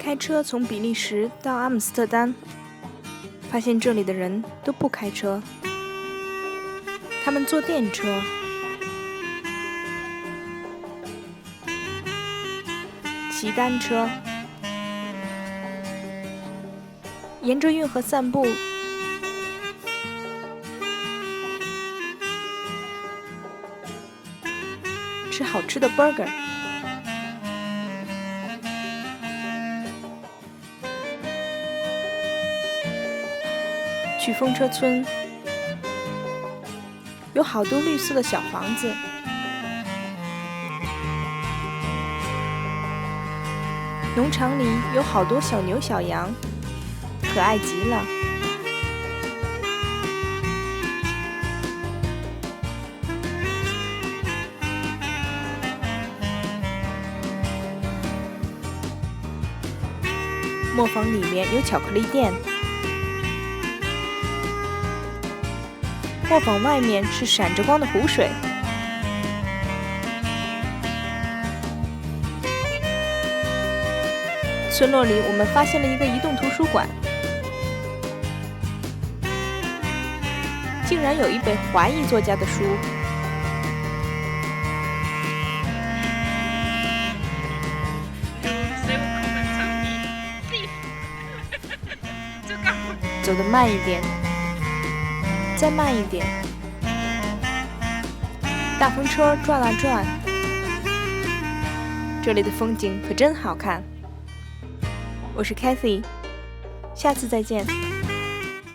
开车从比利时到阿姆斯特丹，发现这里的人都不开车，他们坐电车。骑单车，沿着运河散步，吃好吃的 burger， 去风车村，有好多绿色的小房子。农场里有好多小牛小羊，可爱极了。磨坊里面有巧克力店，磨坊外面是闪着光的湖水。村落里，我们发现了一个移动图书馆，竟然有一本华裔作家的书。走得慢一点，再慢一点。大风车转啊转，这里的风景可真好看。我是 Cathy， 下次再见。